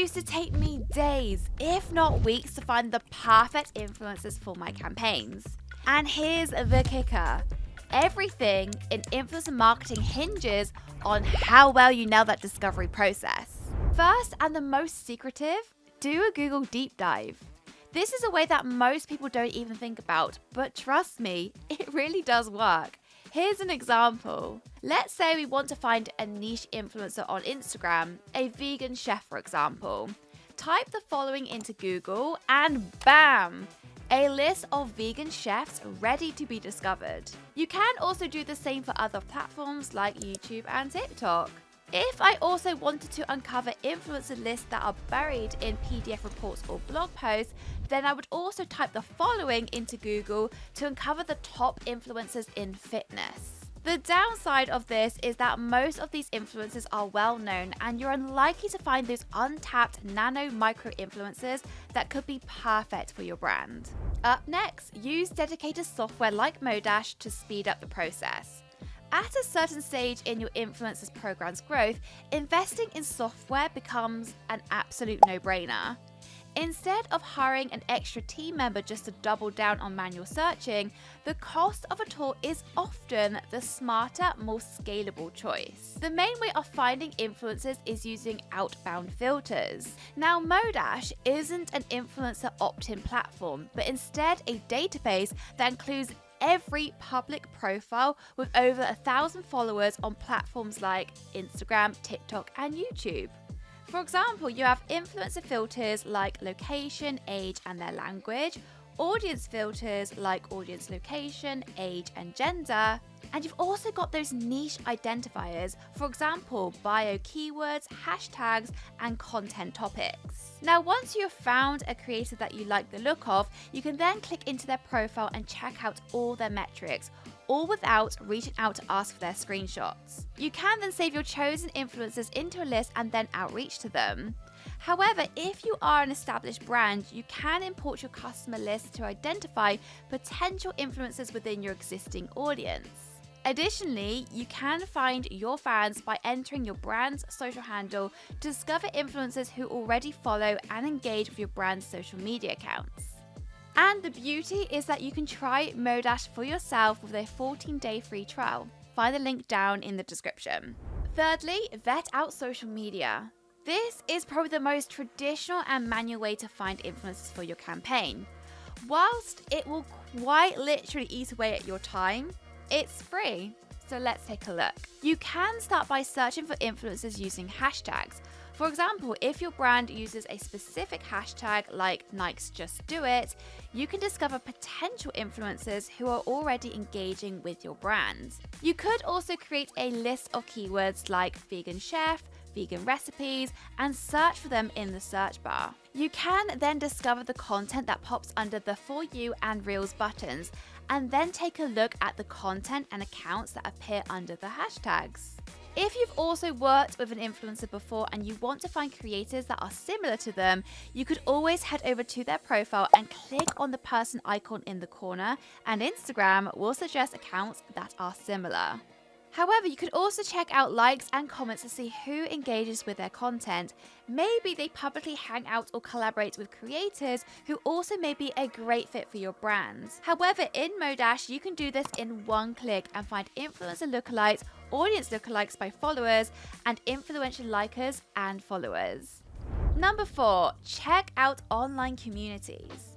used to take me days, if not weeks, to find the perfect influencers for my campaigns. And here's the kicker. Everything in influencer marketing hinges on how well you nail that discovery process. First, and the most secretive, do a Google deep dive. This is a way that most people don't even think about, but trust me, it really does work. Here's an example. Let's say we want to find a niche influencer on Instagram, a vegan chef for example. Type the following into Google and bam! A list of vegan chefs ready to be discovered. You can also do the same for other platforms like YouTube and TikTok. If I also wanted to uncover influencer lists that are buried in PDF reports or blog posts, then I would also type the following into Google to uncover the top influencers in fitness. The downside of this is that most of these influencers are well known and you're unlikely to find those untapped nano micro influencers that could be perfect for your brand. Up next, use dedicated software like Modash to speed up the process. At a certain stage in your influencers program's growth, investing in software becomes an absolute no-brainer. Instead of hiring an extra team member just to double down on manual searching, the cost of a tool is often the smarter, more scalable choice. The main way of finding influencers is using outbound filters. Now, Modash isn't an influencer opt-in platform, but instead a database that includes every public profile with over 1,000 followers on platforms like Instagram, TikTok, and YouTube. For example, you have influencer filters like location, age, and their language, audience filters like audience location, age, and gender, and you've also got those niche identifiers, for example, bio keywords, hashtags, and content topics. Now, once you've found a creator that you like the look of, you can then click into their profile and check out all their metrics, all without reaching out to ask for their screenshots. You can then save your chosen influencers into a list and then outreach to them. However, if you are an established brand, you can import your customer list to identify potential influencers within your existing audience. Additionally, you can find your fans by entering your brand's social handle to discover influencers who already follow and engage with your brand's social media accounts. And the beauty is that you can try Modash for yourself with a 14-day free trial. Find the link down in the description. Thirdly, vet out social media. This is probably the most traditional and manual way to find influencers for your campaign. Whilst it will quite literally eat away at your time, it's free. So let's take a look. You can start by searching for influencers using hashtags. For example, if your brand uses a specific hashtag like Nike's Just Do It, you can discover potential influencers who are already engaging with your brand. You could also create a list of keywords like vegan chef, vegan recipes, and search for them in the search bar. You can then discover the content that pops under the For You and Reels buttons, and then take a look at the content and accounts that appear under the hashtags. If you've also worked with an influencer before and you want to find creators that are similar to them, you could always head over to their profile and click on the person icon in the corner, and Instagram will suggest accounts that are similar. However, you could also check out likes and comments to see who engages with their content. Maybe they publicly hang out or collaborate with creators who also may be a great fit for your brand. However, in Modash, you can do this in one click and find influencer lookalikes, audience lookalikes by followers, and influential likers and followers. Number 4, check out online communities.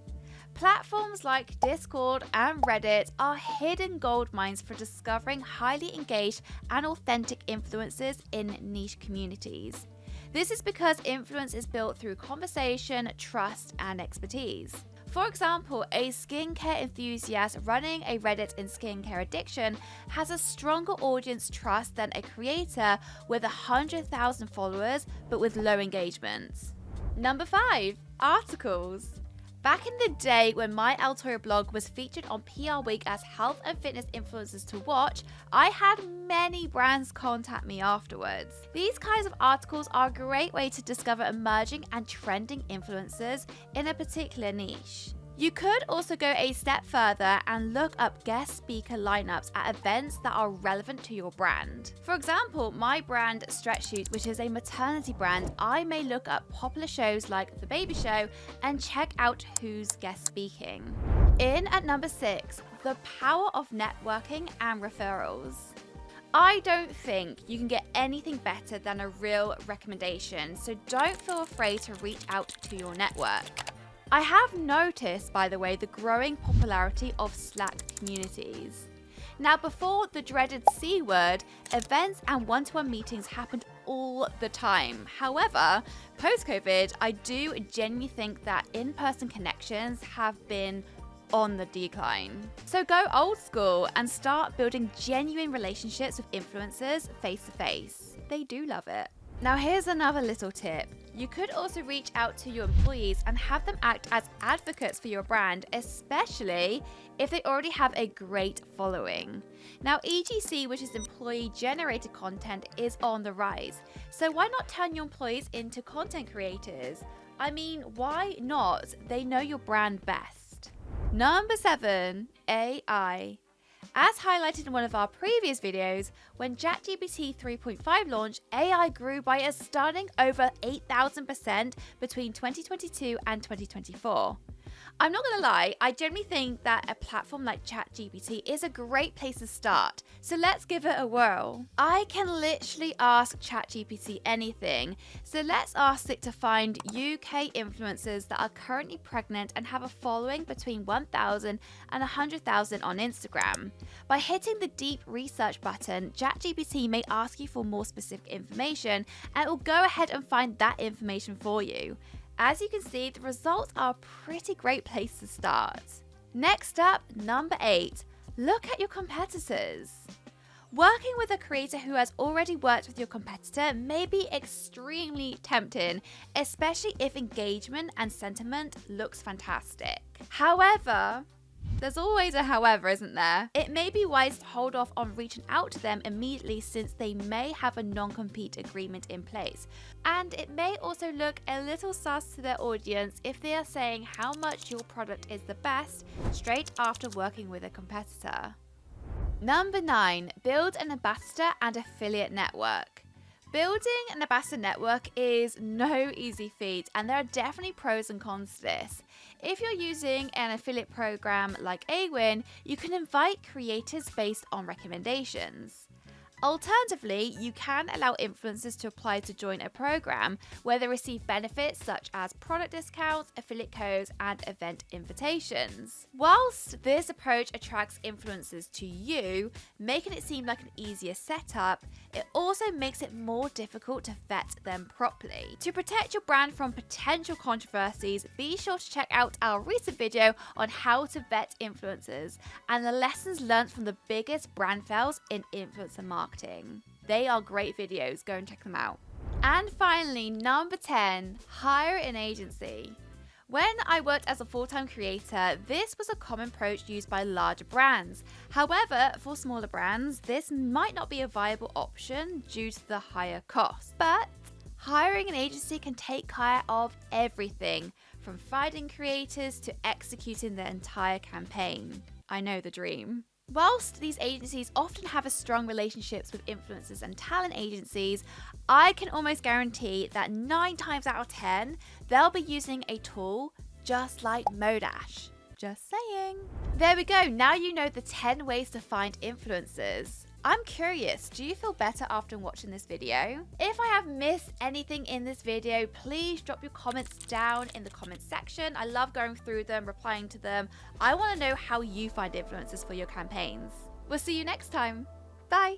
Platforms like Discord and Reddit are hidden gold mines for discovering highly engaged and authentic influencers in niche communities. This is because influence is built through conversation, trust, and expertise. For example, a skincare enthusiast running a Reddit in skincare addiction has a stronger audience trust than a creator with 100,000 followers but with low engagement. Number 5, articles. Back in the day when my Altoya blog was featured on PR Week as health and fitness influencers to watch, I had many brands contact me afterwards. These kinds of articles are a great way to discover emerging and trending influencers in a particular niche. You could also go a step further and look up guest speaker lineups at events that are relevant to your brand. For example, my brand Stretch Shoot, which is a maternity brand, I may look up popular shows like The Baby Show and check out who's guest speaking. In at number 6, the power of networking and referrals. I don't think you can get anything better than a real recommendation, so don't feel afraid to reach out to your network. I have noticed, by the way, the growing popularity of Slack communities. Now, before the dreaded C word, events and one-to-one meetings happened all the time. However, post-COVID, I do genuinely think that in-person connections have been on the decline. So go old school and start building genuine relationships with influencers face-to-face. They do love it. Now here's another little tip. You could also reach out to your employees and have them act as advocates for your brand, especially if they already have a great following. Now EGC, which is employee generated content, is on the rise. So why not turn your employees into content creators? I mean, why not? They know your brand best. Number 7, AI. As highlighted in one of our previous videos, when ChatGPT 3.5 launched, AI grew by a stunning over 8,000% between 2022 and 2024. I'm not gonna lie, I generally think that a platform like ChatGPT is a great place to start, so let's give it a whirl. I can literally ask ChatGPT anything, so let's ask it to find UK influencers that are currently pregnant and have a following between 1,000 and 100,000 on Instagram. By hitting the deep research button, ChatGPT may ask you for more specific information and it will go ahead and find that information for you. As you can see, the results are a pretty great place to start. Next up, number 8, look at your competitors. Working with a creator who has already worked with your competitor may be extremely tempting, especially if engagement and sentiment looks fantastic. However, there's always a however, isn't there? It may be wise to hold off on reaching out to them immediately since they may have a non-compete agreement in place. And it may also look a little sus to their audience if they are saying how much your product is the best straight after working with a competitor. Number 9, build an ambassador and affiliate network. Building an ambassador network is no easy feat, and there are definitely pros and cons to this. If you're using an affiliate program like Awin, you can invite creators based on recommendations. Alternatively, you can allow influencers to apply to join a program where they receive benefits such as product discounts, affiliate codes, and event invitations. Whilst this approach attracts influencers to you, making it seem like an easier setup, it also makes it more difficult to vet them properly. To protect your brand from potential controversies, be sure to check out our recent video on how to vet influencers and the lessons learned from the biggest brand fails in influencer marketing. They are great videos, go and check them out. And finally, number 10, hire an agency. When I worked as a full-time creator, this was a common approach used by larger brands. However, for smaller brands, this might not be a viable option due to the higher cost. But hiring an agency can take care of everything, from finding creators to executing the entire campaign. I know the dream. Whilst these agencies often have a strong relationships with influencers and talent agencies, I can almost guarantee that 9 times out of 10, they'll be using a tool just like Modash. Just saying. There we go, now you know the 10 ways to find influencers. I'm curious, do you feel better after watching this video? If I have missed anything in this video, please drop your comments down in the comments section. I love going through them, replying to them. I want to know how you find influencers for your campaigns. We'll see you next time. Bye.